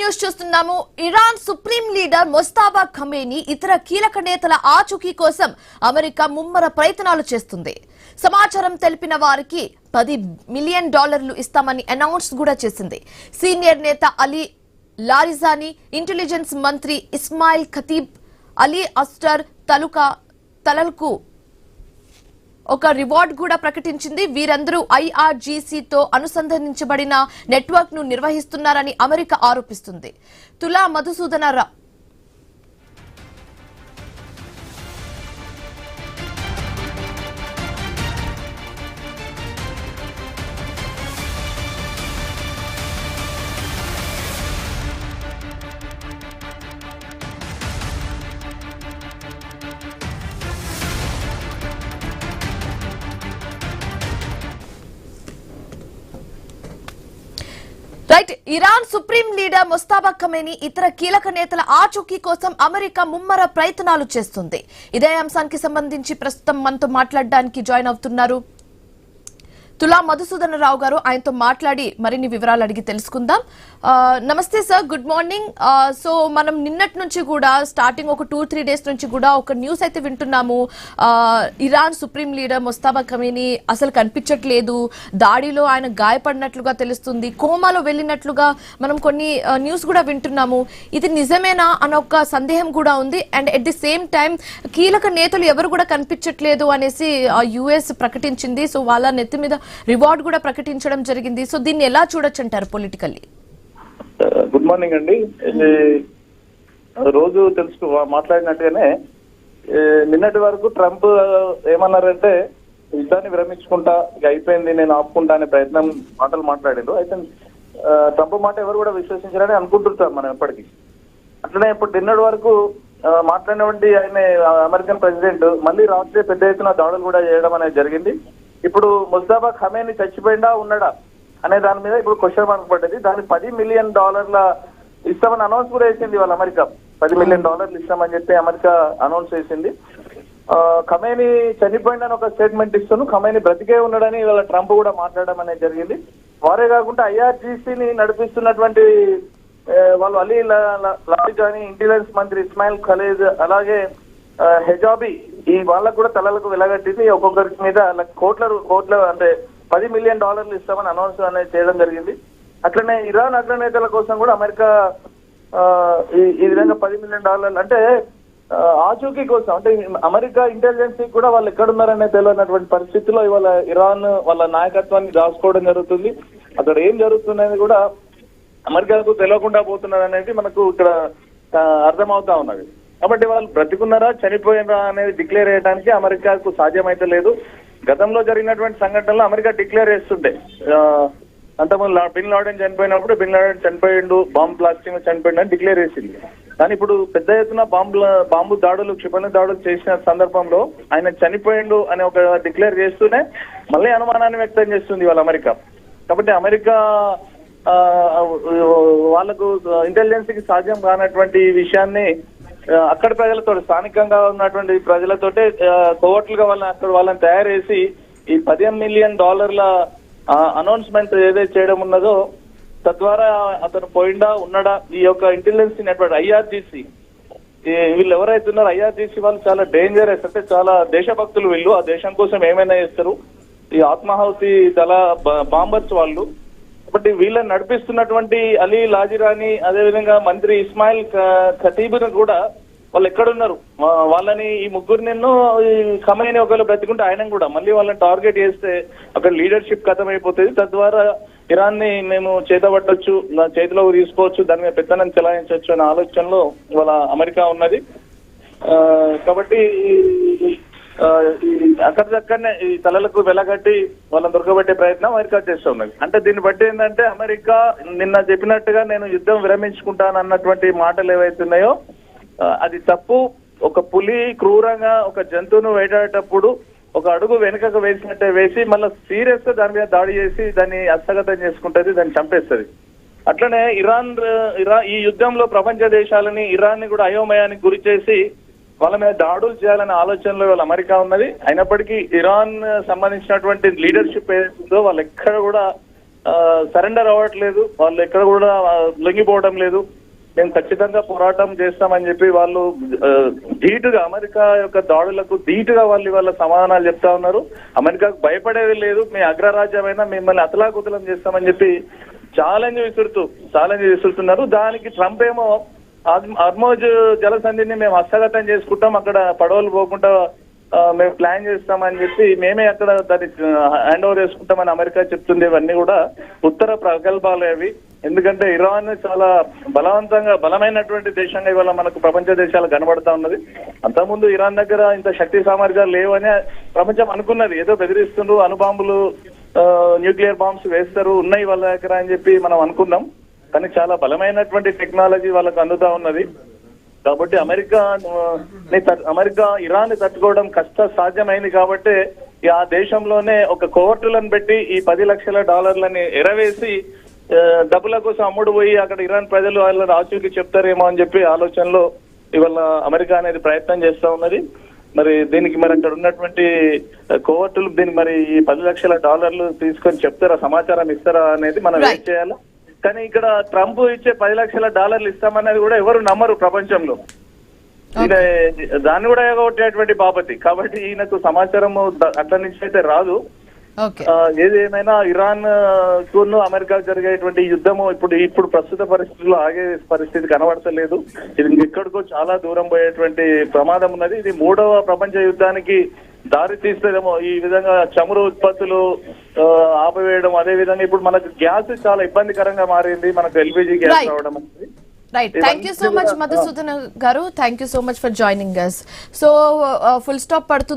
News చూస్తున్నాము. Iran supreme leader ముస్తాబా Khamenei ఇతర కీలక నేతల ఆచూకీ కోసం అమెరికా ముమ్మర ప్రయత్నాలు చేస్తుంది. సమాచారం తెలిపిన వారికి $10 మిలియన్ ఇస్తామని అనౌన్స్ కూడా చేసింది. సీనియర్ నేత అలీ లారిజానీ, ఇంటెలిజెన్స్ మంత్రి ఇస్మాయిల్ ఖతీబ్, అలీ అస్టర్ తలల్కు ఒక రివార్డ్ కూడా ప్రకటించింది. వీరందరూ IRGC-తో అనుసంధానించబడిన నెట్వర్క్ ను నిర్వహిస్తున్నారని అమెరికా ఆరోపిస్తుంది. తులా మధుసూదన రావు ఇరాన్ సుప్రీం లీడర్ ముస్తాబా ఖమేనీ ఇతర కీలక నేతల ఆచూకీ కోసం అమెరికా ముమ్మర ప్రయత్నాలు చేస్తుంది. ఇదే అంశానికి సంబంధించి ప్రస్తుతం మనతో మాట్లాడడానికి జాయిన్ అవుతున్నారు తులా మధుసూదన రావు గారు. ఆయనతో మాట్లాడి మరిన్ని వివరాలు అడిగి తెలుసుకుందాం. నమస్తే సార్, గుడ్ మార్నింగ్. సో మనం నిన్నటి నుంచి కూడా స్టార్టింగ్ ఒక 2-3 డేస్ నుంచి కూడా ఒక న్యూస్ అయితే వింటున్నాము. ఇరాన్ సుప్రీం లీడర్ ముస్తాబా ఖమేనీ అసలు కనిపించట్లేదు, దాడిలో ఆయన గాయపడినట్లుగా తెలుస్తుంది, కోమాలో వెళ్ళినట్లుగా మనం కొన్ని న్యూస్ కూడా వింటున్నాము. ఇది నిజమేనా అన్న ఒక సందేహం కూడా ఉంది. And at the same time కీలక నేతలు ఎవరు కూడా కనిపించట్లేదు అనేసి US ప్రకటించింది. సో వాళ్ళ నెత్తి మీద రివార్డ్ కూడా ప్రకటించడం జరిగింది. సో దీన్ని ఎలా చూడొచ్చు అంటారు పొలిటికల్లీ? గుడ్ మార్నింగ్ అండి. రోజు మాట్లాడినట్టుగానే నిన్నటి వరకు ట్రంప్ ఏమన్నారంటే యుద్ధాన్ని విరమించుకుంటా, ఇక అయిపోయింది, నేను ఆపుకుంటా అనే మాటలు మాట్లాడారు. అయితే ట్రంప్ మాట ఎవరు కూడా విశ్వసించారని అనుకుంటుంటారు మనం ఎప్పటికీ. అట్లనే ఇప్పుడు నిన్నటి వరకు మాట్లాడినటువంటి ఆయన అమెరికన్ ప్రెసిడెంట్ మళ్ళీ రాత్రి పెద్ద ఎత్తున దాడులు కూడా చేయడం అనేది జరిగింది. ఇప్పుడు ముస్తాబా ఖమేనీ చచ్చిపోయిందా ఉన్నాడా అనే దాని మీద ఇప్పుడు క్వశ్చన్ మార్క్ పడ్డది. దానికి $10 మిలియన్ ఇస్తామని అనౌన్స్ కూడా చేసింది వాళ్ళ అమెరికా. $10 మిలియన్ ఇస్తామని చెప్పి అమెరికా అనౌన్స్ చేసింది. ఖమేనీ చనిపోయిందని ఒక స్టేట్మెంట్ ఇస్తాను, ఖమేనీ బ్రతికే ఉన్నాడని వాళ్ళ ట్రంప్ కూడా మాట్లాడడం అనేది జరిగింది. వారే కాకుండా IRGC-ని నడిపిస్తున్నటువంటి వాళ్ళు అలీ లారిజానీ, ఇంటెలిజెన్స్ మంత్రి ఇస్మాయిల్ ఖలీద్, అలాగే హెజాబీ, ఈ వాళ్ళకు కూడా తలలకు వెలగట్టింది. ఒక్కొక్కరి మీద కోట్ల అంటే $10 మిలియన్ ఇస్తామని అనౌన్స్ అనేది చేయడం జరిగింది. అట్లనే ఇరాన్ అగ్రనేతల కోసం కూడా అమెరికా ఈ విధంగా $10 మిలియన్ అంటే ఆచూకీ కోసం, అంటే అమెరికా ఇంటెలిజెన్స్ కూడా వాళ్ళు ఎక్కడున్నారనే తెలియనటువంటి పరిస్థితుల్లో ఇవాళ ఇరాన్ వాళ్ళ నాయకత్వాన్ని దాచుకోవడం జరుగుతుంది. అక్కడ ఏం జరుగుతుందనేది కూడా అమెరికాకు తెలియకుండా పోతున్నది అనేది మనకు ఇక్కడ అర్థమవుతా ఉన్నది. కాబట్టి వాళ్ళు బ్రతికున్నారా చనిపోయినరా అనేది డిక్లేర్ చేయడానికి అమెరికాకు సాధ్యమైతే లేదు. గతంలో జరిగినటువంటి సంఘటనలో అమెరికా డిక్లేర్ చేస్తుంటే, అంతకుముందు బిన్ లాడెన్ చనిపోయినప్పుడు బిన్ లాడెన్ చనిపోయిండు, బాంబు బ్లాస్టింగ్ చనిపోయిండు అని డిక్లేర్ చేసింది. కానీ ఇప్పుడు పెద్ద ఎత్తున బాంబు దాడులు, క్షిపణి దాడులు చేసిన సందర్భంలో ఆయన చనిపోయిండు అని ఒక డిక్లేర్ చేస్తూనే మళ్ళీ అనుమానాన్ని వ్యక్తం చేస్తుంది వాళ్ళ అమెరికా. కాబట్టి అమెరికా వాళ్లకు ఇంటెలిజెన్స్ కి సాధ్యం కానటువంటి విషయాన్ని అక్కడి ప్రజలతో, స్థానికంగా ఉన్నటువంటి ప్రజలతోటే కోవట్లుగా వాళ్ళని తయారు చేసి ఈ $10 మిలియన్ అనౌన్స్మెంట్ ఏదైతే చేయడం ఉన్నదో, తద్వారా అతను పోయిండా ఉన్నాడా, ఈ యొక్క ఇంటెలిజెన్స్ నెట్వర్క్ IRGC వీళ్ళు ఎవరైతే ఉన్నారో IRGC వాళ్ళు చాలా డేంజరస్, అంటే చాలా దేశభక్తులు వీళ్ళు. ఆ దేశం కోసం ఏమైనా చేస్తారు. ఈ ఆత్మాహుతి దళ బాంబర్స్ వాళ్ళు. కాబట్టి వీళ్ళని నడిపిస్తున్నటువంటి అలీ లాజిరాని, అదేవిధంగా మంత్రి ఇస్మాయిల్ ఖతీబ్ను కూడా వాళ్ళు ఎక్కడున్నారు, వాళ్ళని ఈ ముగ్గురిని ఖమేనీ ఒకవేళ బ్రతికుంటే ఆయన కూడా మళ్ళీ వాళ్ళని టార్గెట్ చేస్తే అక్కడ లీడర్షిప్ ఖతమైపోతుంది. తద్వారా ఇరాన్ ని మేము చేతబట్టొచ్చు, చేతిలోకి తీసుకోవచ్చు, దాని మీద పెత్తనం చెలాయించవచ్చు అనే ఆలోచనలో వాళ్ళ అమెరికా ఉన్నది. కాబట్టి అక్కడికక్కడనే ఈ తలలకు వెలగట్టి వాళ్ళని దొరకబెట్టే ప్రయత్నం అమెరికా చేస్తూ ఉన్నది. అంటే దీన్ని బట్టి ఏంటంటే అమెరికా నిన్న చెప్పినట్టుగా నేను యుద్ధం విరమించుకుంటాను అన్నటువంటి మాటలు ఏవైతున్నాయో అది తప్పు. ఒక పులి క్రూరంగా ఒక జంతువును వేటాడేటప్పుడు ఒక అడుగు వెనుకకు వేసినట్టే వేసి మళ్ళీ సీరియస్ గా దాని మీద దాడి చేసి దాన్ని హస్తగతం చేసుకుంటది, దాన్ని చంపేస్తుంది. అట్లనే ఈ యుద్ధంలో ప్రపంచ దేశాలని, ఇరాన్ ని కూడా అయోమయానికి గురి చేసి వాళ్ళ మీద దాడులు చేయాలనే ఆలోచనలో వాళ్ళ అమెరికా ఉన్నది. అయినప్పటికీ ఇరాన్ సంబంధించినటువంటి లీడర్షిప్ ఏదైతుందో వాళ్ళు ఎక్కడ కూడా సరెండర్ అవ్వట్లేదు, వాళ్ళు ఎక్కడ కూడా లొంగిపోవడం లేదు. మేము ఖచ్చితంగా పోరాటం చేస్తామని చెప్పి వాళ్ళు ధీటుగా అమెరికా యొక్క దాడులకు ధీటుగా వాళ్ళు ఇవాళ సమాధానాలు చెప్తా ఉన్నారు. అమెరికాకు భయపడేది లేదు, మీ అగ్రరాజ్యమైనా మిమ్మల్ని అతలాకుతలం చేస్తామని చెప్పి ఛాలెంజ్ విసురుతున్నారు. దానికి ట్రంప్ ఏమో హర్మోజ్ జలసంధిని మేము హస్తగతం చేసుకుంటాం, అక్కడ పడవలు పోకుండా మేము ప్లాన్ చేస్తామని చెప్పి మేమే అక్కడ దాన్ని హ్యాండ్ ఓవర్ చేసుకుంటామని అమెరికా చెప్తుంది. ఇవన్నీ కూడా ఉత్తర ప్రగల్భాలు అవి. ఎందుకంటే ఇరాన్ చాలా బలమైనటువంటి దేశంగా ఇవాళ మనకు ప్రపంచ దేశాలు కనబడతా ఉన్నది. అంతకుముందు ఇరాన్ దగ్గర ఇంత శక్తి సామర్థ్యాలు లేవని ప్రపంచం అనుకున్నది. ఏదో బెదిరిస్తుండ్రు, అణుబాంబులు న్యూక్లియర్ బాంబ్స్ వేస్తారు, ఉన్నాయి వాళ్ళ దగ్గర అని చెప్పి మనం అనుకున్నాం. కానీ చాలా బలమైనటువంటి టెక్నాలజీ వాళ్ళకు అందుతా ఉన్నది. కాబట్టి అమెరికా ఇరాన్ ని తట్టుకోవడం కష్ట సాధ్యమైంది. కాబట్టి ఆ దేశంలోనే ఒక కోర్టులను పెట్టి ఈ $10 లక్షల ఎరవేసి డబ్బుల కోసం అమ్ముడు పోయి అక్కడ ఇరాన్ ప్రజలు వాళ్ళ ఆచూకీ చెప్తారేమో అని చెప్పి ఆలోచనలో ఇవాళ అమెరికా అనేది ప్రయత్నం చేస్తా ఉన్నది. మరి దీనికి మరి అక్కడ ఉన్నటువంటి కోర్టులు దీనికి మరి ఈ $10 లక్షల తీసుకొని చెప్తారా, సమాచారం ఇస్తారా అనేది మనం ఏం చేయాలి. కానీ ఇక్కడ ట్రంప్ ఇచ్చే $10 లక్షల ఇస్తామనేది కూడా ఎవరు నమ్మరు ప్రపంచంలో. దాన్ని కూడా ఎగొట్టేటువంటి బాపతి. కాబట్టి ఈయనకు సమాచారం అట్ల నుంచి అయితే రాదు. ఏది ఏమైనా ఇరాన్ కు అమెరికా జరిగేటువంటి యుద్ధము ఇప్పుడు ప్రస్తుత పరిస్థితుల్లో ఆగే పరిస్థితి కనబడతలేదు. ఇది ఇంకెక్కడికో చాలా దూరం పోయేటువంటి ప్రమాదం ఉన్నది. ఇది 3వ ప్రపంచ యుద్ధానికి దారి తీస్తేమో. ఈ విధంగా చమురు ఉత్పత్తులు ఆపివేయడం, అదే విధంగా ఇప్పుడు మనకు గ్యాస్ చాలా ఇబ్బందికరంగా మారింది, మనకు LPG గ్యాస్ రావడం అనేది. Right, thank you so much Madhusudan garu, thank you so much for joining us. So full stop పడుతుంది.